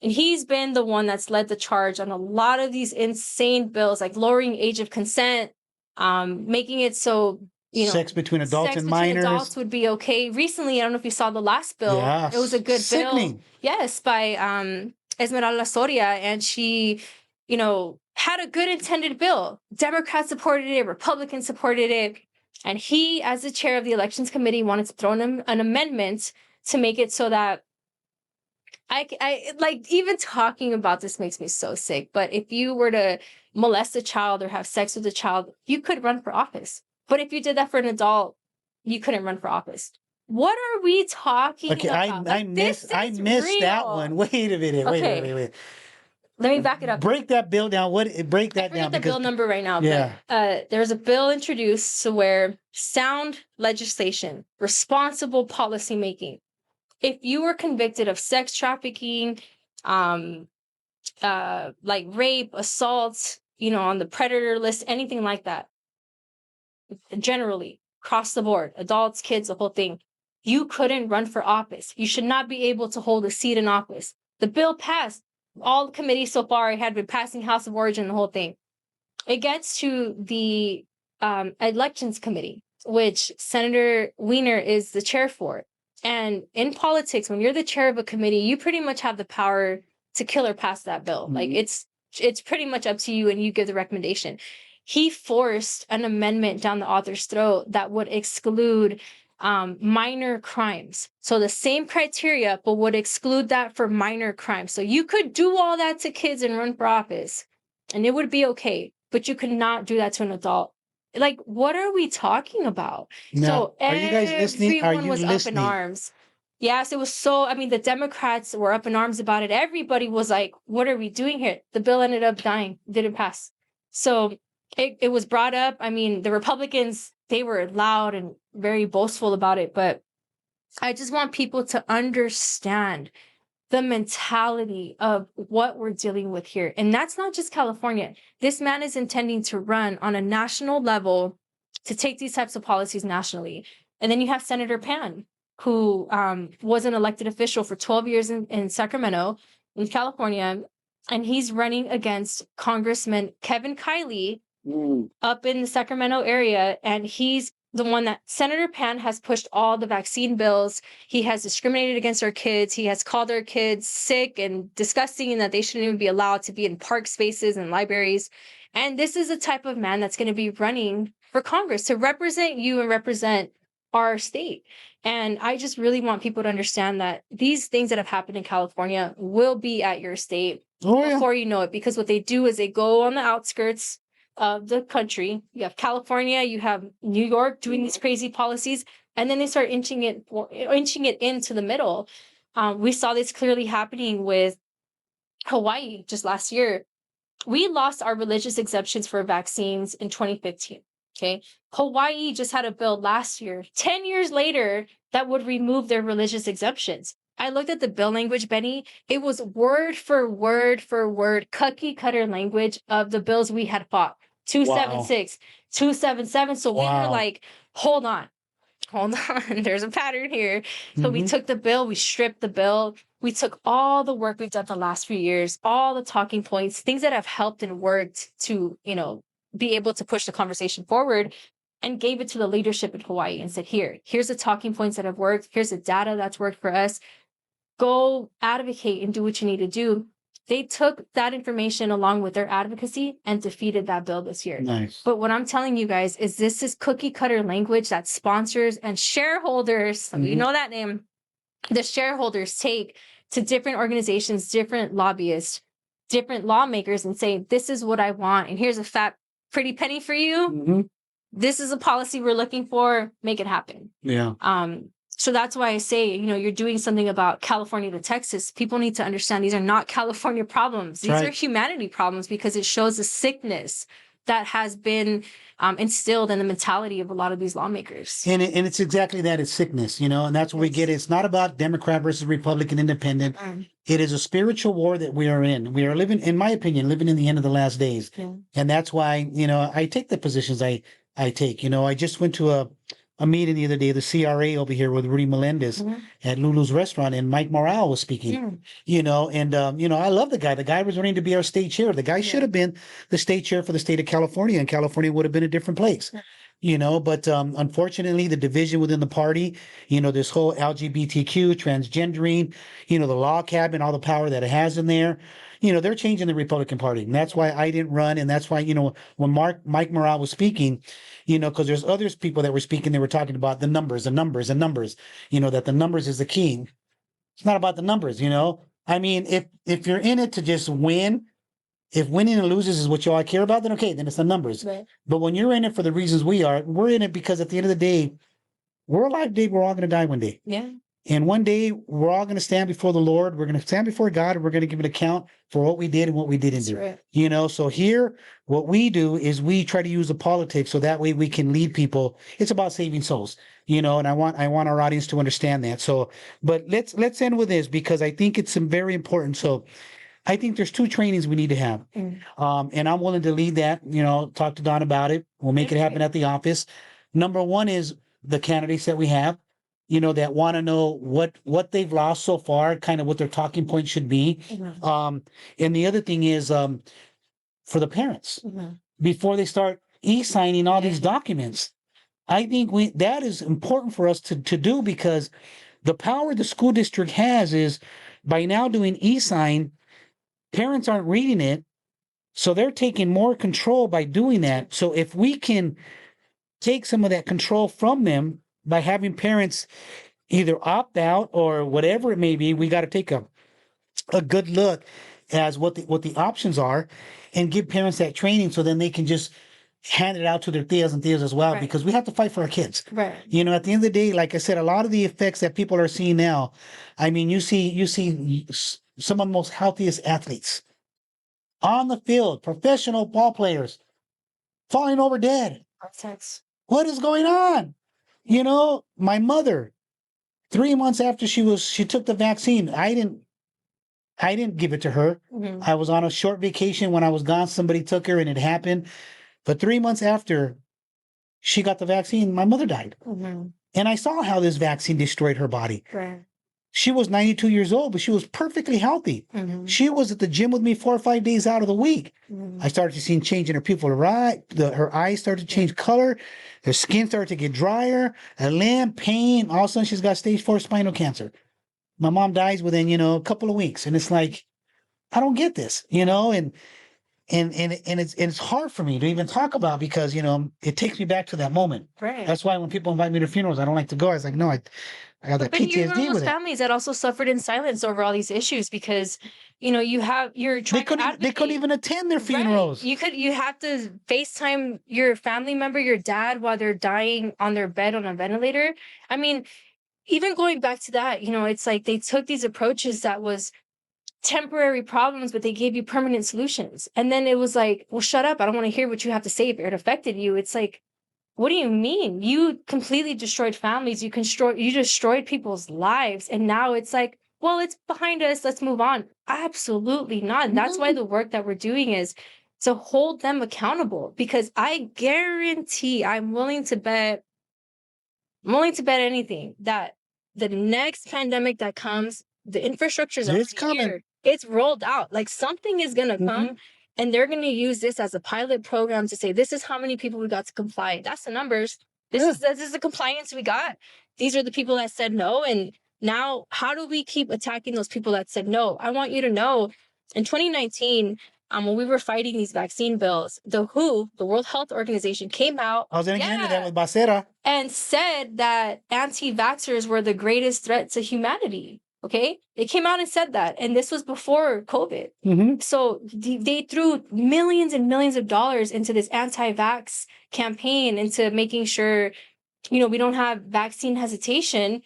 And he's been the one that's led the charge on a lot of these insane bills, like lowering age of consent, making it so, sex between adults and minors. Adults would be okay. Recently, I don't know if you saw the last bill. Yes. It was a good Sickening. bill. Yes, by Esmeralda Soria. And she, had a good intended bill. Democrats supported it, Republicans supported it. And he, as the chair of the elections committee, wanted to throw in an amendment to make it so that I like, even talking about this makes me so sick. But if you were to molest a child or have sex with a child, you could run for office. But if you did that for an adult, you couldn't run for office. What are we talking about? I missed that one. Wait a minute. Wait. Let me back it up. Break that bill down. Break that down. The bill number right now. Yeah. But, there's a bill introduced to where sound legislation, responsible policy making. If you were convicted of sex trafficking, like rape, assault, on the predator list, anything like that, generally across the board, adults, kids, the whole thing, you couldn't run for office. You should not be able to hold a seat in office. The bill passed. All the committees so far had been passing House of Origin, the whole thing. It gets to the elections committee, which Senator Wiener is the chair for. And in politics, when you're the chair of a committee, you pretty much have the power to kill or pass that bill. Like it's pretty much up to you, and you give the recommendation. He forced an amendment down the author's throat that would exclude minor crimes. So the same criteria, but would exclude that for minor crimes. So you could do all that to kids and run for office, and it would be okay, but you could not do that to an adult. Like, what are we talking about? Now, so are you guys listening? Everyone was up in arms. Yes, it was the Democrats were up in arms about it. Everybody was like, what are we doing here? The bill ended up dying, didn't pass. So it was brought up. I mean, the Republicans, they were loud and very boastful about it. But I just want people to understand the mentality of what we're dealing with here. And that's not just California. This man is intending to run on a national level to take these types of policies nationally. And then you have Senator Pan, who was an elected official for 12 years in Sacramento, in California. And he's running against Congressman Kevin Kiley up in the Sacramento area. And he's the one that Senator Pan has pushed all the vaccine bills. He has discriminated against our kids. He has called our kids sick and disgusting, and that they shouldn't even be allowed to be in park spaces and libraries. And this is the type of man that's going to be running for Congress to represent you and represent our state. And I just really want people to understand that these things that have happened in California will be at your state before you know it, because what they do is they go on the outskirts of the country. You have California, you have New York doing these crazy policies, and then they start inching it into the middle. We saw this clearly happening with Hawaii just last year. We lost our religious exemptions for vaccines in 2015. Okay, Hawaii just had a bill last year, 10 years later, that would remove their religious exemptions. I looked at the bill language, Benny. It was word for word, cookie cutter language of the bills we had fought. 276, 277. So we were like, hold on. There's a pattern here. So we took the bill, we stripped the bill. We took all the work we've done the last few years, all the talking points, things that have helped and worked to, be able to push the conversation forward, and gave it to the leadership in Hawaii and said, here's the talking points that have worked. Here's the data that's worked for us. Go advocate and do what you need to do. They took that information along with their advocacy and defeated that bill this year. Nice. But what I'm telling you guys is this is cookie cutter language that sponsors and shareholders, you know that name, the shareholders take to different organizations, different lobbyists, different lawmakers and say, this is what I want. And here's a fat, pretty penny for you. This is a policy we're looking for. Make it happen. Yeah. So that's why I say, you're doing something about California to Texas. People need to understand these are not California problems. These are humanity problems because it shows the sickness that has been instilled in the mentality of a lot of these lawmakers. And it's exactly that. It's sickness, and that's where we get it. It's not about Democrat versus Republican, independent. It is a spiritual war that we are in. We are living, in my opinion, living in the end of the last days. And that's why, I take the positions I take. I just went to a meeting the other day, the CRA over here with Rudy Melendez at Lulu's restaurant, and Mike Morale was speaking, and I love the guy. The guy was running to be our state chair. The guy should have been the state chair for the state of California, and California would have been a different place, but unfortunately the division within the party, this whole LGBTQ, transgendering, the law cabinet, all the power that it has in there, they're changing the Republican Party. And that's why I didn't run. And that's why, when Mike Morale was speaking, because there's other people that were speaking, they were talking about the numbers, that the numbers is the key. It's not about the numbers, I mean, if you're in it to just win, if winning and loses is what you all care about, then okay, then it's the numbers. Right. But when you're in it for the reasons we're in it because at the end of the day, we're alive, Dave, we're all going to die one day. Yeah. And one day we're all going to stand before the Lord. We're going to stand before God, and we're going to give an account for what we did and what we didn't do. Right. So here, what we do is we try to use the politics so that way we can lead people. It's about saving souls, and I want our audience to understand that. So, but let's end with this because I think it's very important. So I think there's 2 trainings we need to have. And I'm willing to lead that, talk to Don about it. We'll make it happen at the office. Number 1 is the candidates that we have. That want to know what they've lost so far, kind of what their talking point should be. And the other thing is for the parents, before they start e-signing all these documents, I think that is important for us to do because the power the school district has is by now doing e-sign, parents aren't reading it, so they're taking more control by doing that. So if we can take some of that control from them, by having parents either opt out or whatever it may be, we got to take a good look as what the options are and give parents that training so then they can just hand it out to their tias and tias as well, because we have to fight for our kids. Right. At the end of the day, like I said, a lot of the effects that people are seeing now, I mean, you see some of the most healthiest athletes on the field, professional ball players, falling over dead. What is going on? My mother, 3 months after she took the vaccine, I didn't give it to her. I was on a short vacation. When I was gone, somebody took her and it happened. But 3 months after she got the vaccine, my mother died. And I saw how this vaccine destroyed her body. Right. She was 92 years old, but she was perfectly healthy. She was at the gym with me 4 or 5 days out of the week. I started to see change in her pupil. Her eyes started to change color. Her skin started to get drier, a limp, pain. All of a sudden, she's got stage 4 spinal cancer. My mom dies within, a couple of weeks. And it's like, I don't get this, and it's hard for me to even talk about because, it takes me back to that moment. Right. That's why when people invite me to funerals, I don't like to go. I was like, no, I got that PTSD you're one of with those families that also suffered in silence over all these issues because, you're trying they couldn't even attend their funerals. Right. You have to FaceTime your family member, your dad, while they're dying on their bed on a ventilator. I mean, even going back to that, it's like they took these approaches that was temporary problems, but they gave you permanent solutions. And then it was like, well, shut up. I don't want to hear what you have to say if it affected you. It's like, what do you mean? You completely destroyed families. You destroyed people's lives. And now it's like, well, it's behind us. Let's move on. Absolutely not. And that's why the work that we're doing is to hold them accountable, because I guarantee I'm willing to bet anything that the next pandemic that comes, the infrastructure is coming. Here. It's rolled out. Like something is going to come And they're going to use this as a pilot program to say, this is how many people we got to comply. That's the numbers. This is the compliance we got. These are the people that said no. And now, how do we keep attacking those people that said no? I want you to know, in 2019, when we were fighting these vaccine bills, the WHO, the World Health Organization, came out. I was going to get into that with Becerra. And said that anti-vaxxers were the greatest threat to humanity. Okay? They came out and said that. And this was before COVID. Mm-hmm. So they threw millions and millions of dollars into this anti-vax campaign, into making sure, we don't have vaccine hesitation.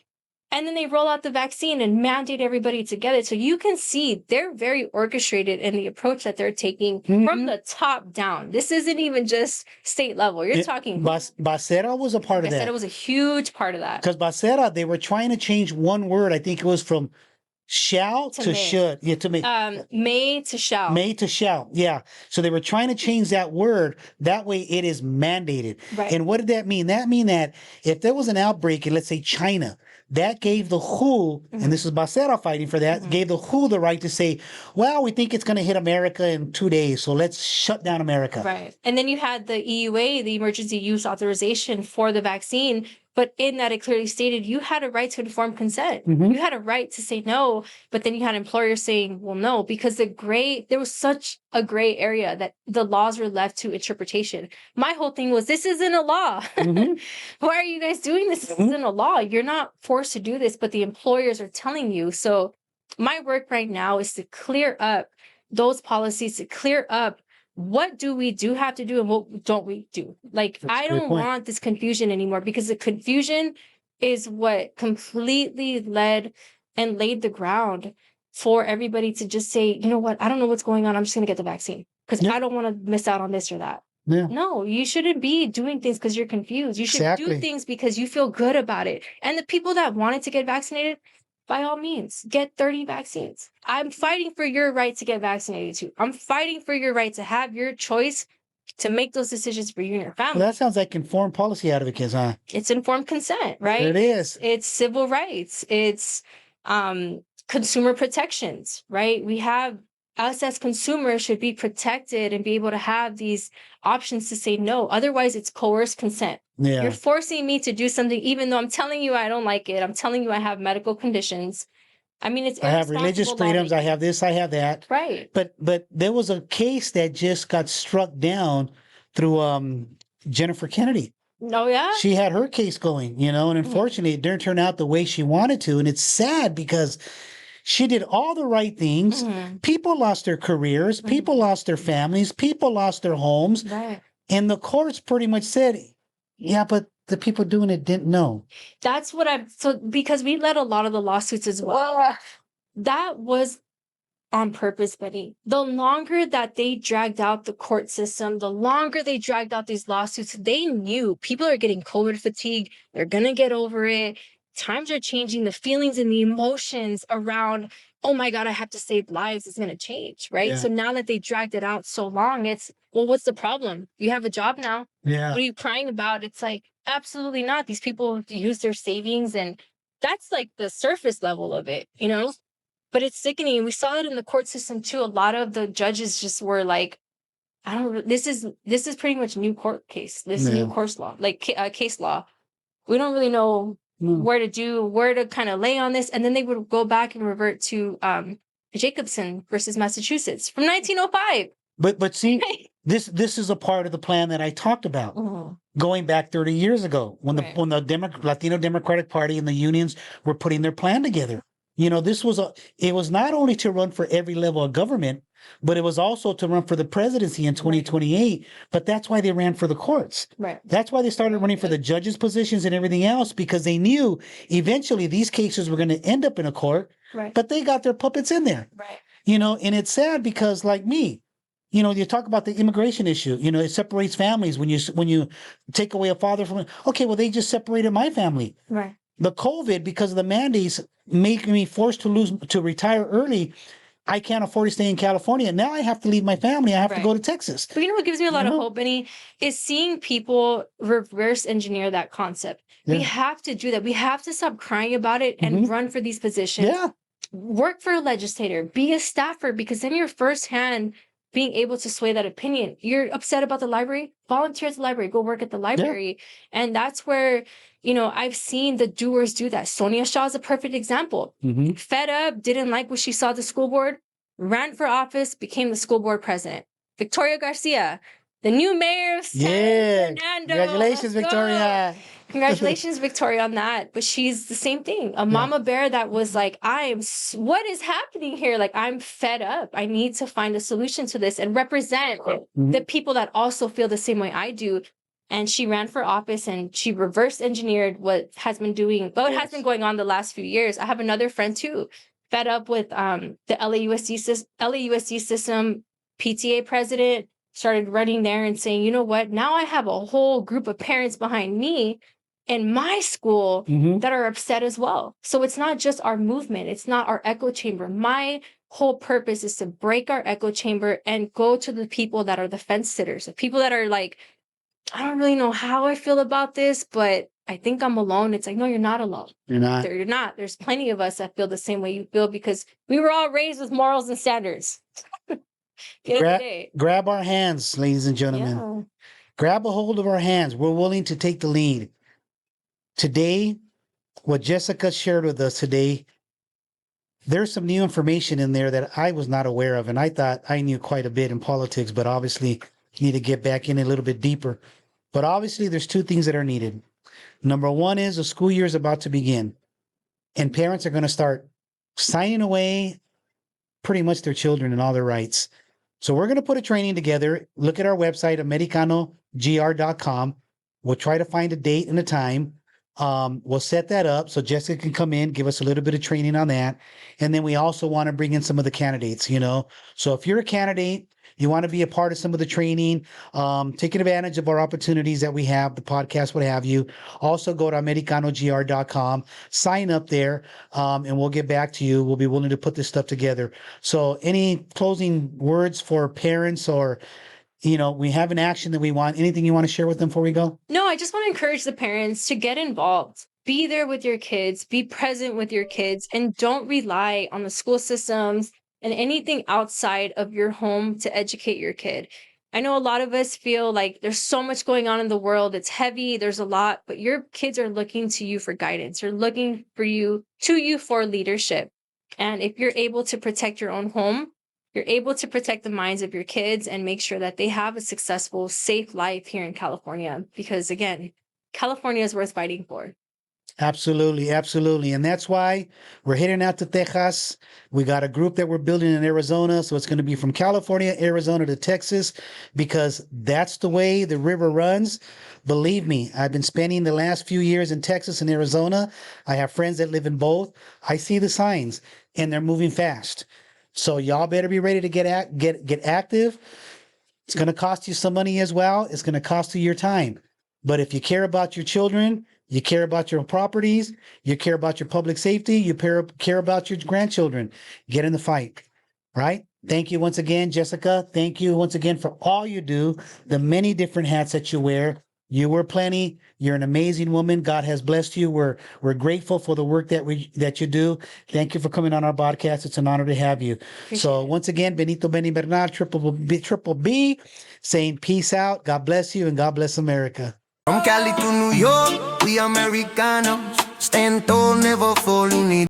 And then they roll out the vaccine and mandate everybody together. So you can see they're very orchestrated in the approach that they're taking from the top down. This isn't even just state level. You're talking. Becerra was a part of that. Becerra was a huge part of that. Because Becerra, they were trying to change one word. I think it was from shall to should. Yeah, to may. May to shall. May to shall. Yeah. So they were trying to change that word. That way it is mandated. Right. And what did that mean? That mean that if there was an outbreak in, let's say, China, that gave the WHO, and this is Becerra fighting for that, gave the WHO the right to say, well, we think it's going to hit America in 2 days, so let's shut down America. Right. And then you had the EUA, the emergency use authorization for the vaccine. But in that, it clearly stated you had a right to informed consent. You had a right to say no, but then you had employers saying, well, no, because there was such a gray area that the laws were left to interpretation. My whole thing was, this isn't a law. Why are you guys doing this? This isn't a law. You're not forced to do this, but the employers are telling you. So my work right now is to clear up those policies, to clear up what do we have to do and what don't we do? Like, I don't want this confusion anymore, because the confusion is what completely laid the ground for everybody to just say, you know what, I don't know what's going on. I'm just going to get the vaccine because I don't want to miss out on this or that. Yeah. No, you shouldn't be doing things because you're confused. You should do things because you feel good about it. And the people that wanted to get vaccinated, by all means, get 30 vaccines. I'm fighting for your right to get vaccinated too. I'm fighting for your right to have your choice to make those decisions for you and your family. Well, that sounds like informed policy advocates, huh? It's informed consent, right? It is. It's civil rights. It's consumer protections, right? We have us as consumers should be protected and be able to have these options to say no. Otherwise, it's coerced consent. Yeah. You're forcing me to do something, even though I'm telling you I don't like it. I'm telling you I have medical conditions. I mean, I have religious freedoms. I have this. I have that. Right. But there was a case that just got struck down through Jennifer Kennedy. Oh, yeah? She had her case going, and unfortunately, it didn't turn out the way she wanted to. And it's sad because she did all the right things. People lost their careers. People lost their families. People lost their homes. Right. And the courts pretty much said, yeah, but the people doing it didn't know. That's what because we led a lot of the lawsuits as well. That was on purpose, Benny. The longer that they dragged out the court system, the longer they dragged out these lawsuits, they knew people are getting COVID fatigue. They're going to get over it. Times are changing. The feelings and the emotions around, oh my God, I have to save lives is going to change, right? Yeah. So now that they dragged it out so long, it's, well, what's the problem? You have a job now. Yeah. What are you crying about? It's like, absolutely not. These people use their savings, and that's like the surface level of it, But it's sickening. We saw it in the court system too. A lot of the judges just were like, this is pretty much new court case. This is new course law, like case law. We don't really know where to kind of lay on this. And then they would go back and revert to Jacobson versus Massachusetts from 1905. But see, this is a part of the plan that I talked about going back 30 years ago when the Latino Democratic Party and the unions were putting their plan together. It was not only to run for every level of government, but it was also to run for the presidency in 2028. Right. But that's why they ran for the courts. Right. That's why they started running for the judges' positions and everything else, because they knew eventually these cases were going to end up in a court. Right. But they got their puppets in there. Right. And it's sad because, like me, you talk about the immigration issue. It separates families when you take away a father from. Okay, well, they just separated my family. Right. The COVID, because of the mandates, making me forced to retire early. I can't afford to stay in California. Now I have to leave my family. I have to go to Texas. But what gives me a lot of hope, Benny, is seeing people reverse engineer that concept. Yeah. We have to do that. We have to stop crying about it and run for these positions. Yeah. Work for a legislator. Be a staffer, because then you're firsthand being able to sway that opinion. You're upset about the library? Volunteer at the library, go work at the library. Yeah. And that's where, you know, I've seen the doers do that. Sonia Shaw is a perfect example. Mm-hmm. Fed up, didn't like what she saw at the school board, ran for office, became the school board president. Victoria Garcia, the new mayor of San Fernando. Congratulations, Victoria. Congratulations, Victoria, on that. But she's the same thing. A mama bear that was like, what is happening here? Like, I'm fed up. I need to find a solution to this and represent the people that also feel the same way I do. And she ran for office and she reverse engineered what has been going on the last few years. I have another friend too, fed up with the LAUSD system, PTA president, started running there and saying, you know what, now I have a whole group of parents behind me in my school that are upset as well. So it's not just our movement. It's not our echo chamber. My whole purpose is to break our echo chamber and go to the people that are the fence sitters, the people that are like, I don't really know how I feel about this, but I think I'm alone. It's like, no, you're not alone. You're not. You're not. There's plenty of us that feel the same way you feel because we were all raised with morals and standards. Grab our hands, ladies and gentlemen. Yeah. Grab a hold of our hands. We're willing to take the lead. Today, what Jessica shared with us today, there's some new information in there that I was not aware of, and I thought I knew quite a bit in politics, but obviously need to get back in a little bit deeper. But obviously, there's two things that are needed. Number one is the school year is about to begin, and parents are going to start signing away pretty much their children and all their rights. So we're going to put a training together. Look at our website, americanogr.com. We'll try to find a date and a time. We'll set that up so Jessica can come in, give us a little bit of training on that. And then we also want to bring in some of the candidates, you know. So if you're a candidate, you want to be a part of some of the training, taking advantage of our opportunities that we have, the podcast, what have you. Also go to americanogr.com, sign up there, and we'll get back to you. We'll be willing to put this stuff together. So any closing words for parents or, you know, we have an action that we want. Anything you want to share with them before we go? No, I just want to encourage the parents to get involved. Be there with your kids, be present with your kids, and don't rely on the school systems and anything outside of your home to educate your kid. I know a lot of us feel like there's so much going on in the world. It's heavy. There's a lot, but your kids are looking to you for guidance. They're looking for you for leadership. And if you're able to protect your own home, you're able to protect the minds of your kids and make sure that they have a successful, safe life here in California. Because again, California is worth fighting for. Absolutely, absolutely. And that's why we're heading out to Texas. We got a group that we're building in Arizona. So it's going to be from California, Arizona to Texas, because that's the way the river runs. Believe me, I've been spending the last few years in Texas and Arizona. I have friends that live in both. I see the signs and they're moving fast. So y'all better be ready to get active. It's going to cost you some money as well. It's going to cost you your time. But if you care about your children, you care about your properties, you care about your public safety, you care about your grandchildren, get in the fight, right? Thank you once again, Jessica. Thank you once again for all you do, the many different hats that you wear. You wear plenty. You're an amazing woman. God has blessed you. We're grateful for the work that you do. Thank you for coming on our podcast. It's an honor to have you. So once again, Benito, Benny, Bernal, triple B, saying peace out. God bless you and God bless America. From Cali to New York, we Americanos, stand tall, never fall.